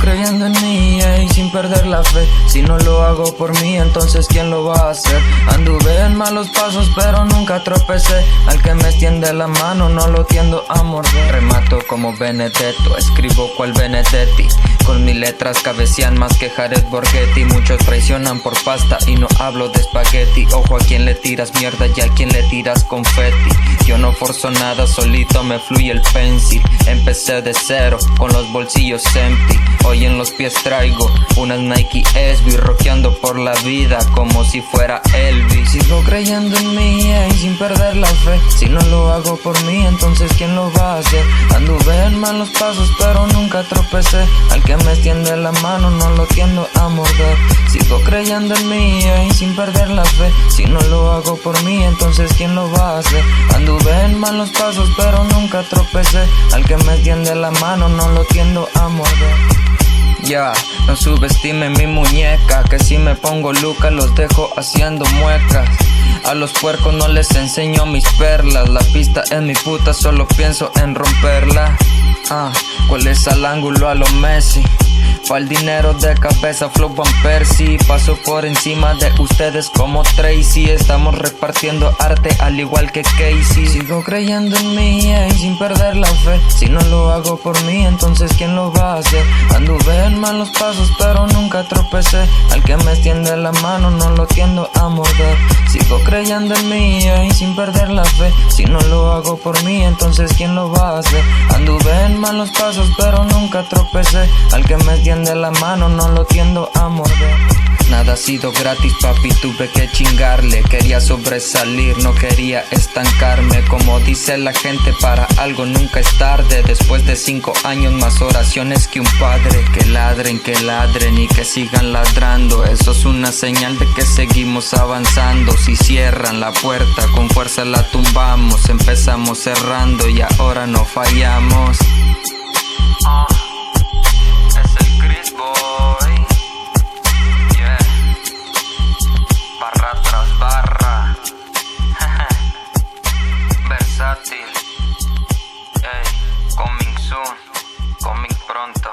creyendo en mí, y sin perder la fe. Si no lo hago por mí, entonces ¿quién lo va a hacer? Anduve en malos pasos, pero nunca tropecé. Al que me extiende la mano, no lo tiendo a morder. Remato como Benedetto, escribo cual Benedetti. Con mis letras cabecean más que Jared Borghetti. Muchos traicionan por pasta y no hablo de espagueti. Ojo a quien le tiras mierda y a quien le tiras confeti. Yo no forzo nada, solito me fluye el pencil. Empecé de cero, con los bolsillos empty. Hoy en los pies traigo unas Nike SB, rockeando por la vida como si fuera Elvis. Sigo creyendo en mí, y sin perder la fe. Si no lo hago por mí, entonces ¿quién lo va a hacer? Anduve en malos pasos, pero nunca tropecé. Al que me extiende la mano, no lo tiendo a morder. Sigo creyendo en mí, y sin perder la fe. Si no lo hago por mí, entonces ¿quién lo va a hacer? Anduve en malos pasos, pero nunca tropecé. Al que me extiende la mano, no lo tiendo a morder. Ya, no subestime mi muñeca, que si me pongo luca los dejo haciendo muecas. A los puercos no les enseño mis perlas. La pista es mi puta, solo pienso en romperla. ¿Cuál es al ángulo a lo Messi? Pa'l dinero de cabeza, flow Van Persie. Paso por encima de ustedes como Tracy. Estamos repartiendo arte al igual que Casey. Sigo creyendo en mí, y sin perder la fe. Si no lo hago por mí, entonces ¿quién lo va a hacer? Anduve en malos pasos, pero nunca tropecé. Al que me extiende la mano, no lo tiendo a morder. Sigo creyendo en mí, y sin perder la fe. Si no lo hago por mí, entonces ¿quién lo va a hacer? Anduve en malos pasos, pero nunca tropecé. Al que me extiende la mano, no lo tiendo a morder. Nada ha sido gratis, papi, tuve que chingarle. Quería sobresalir, no quería estancarme. Como dice la gente, para algo nunca es tarde. Después de 5 años, más oraciones que un padre. Que ladren y que sigan ladrando. Eso es una señal de que seguimos avanzando. Si cierran la puerta, con fuerza la tumbamos. Empezamos cerrando y ahora no fallamos. Barra tras barra. Versátil. Coming soon, coming pronto.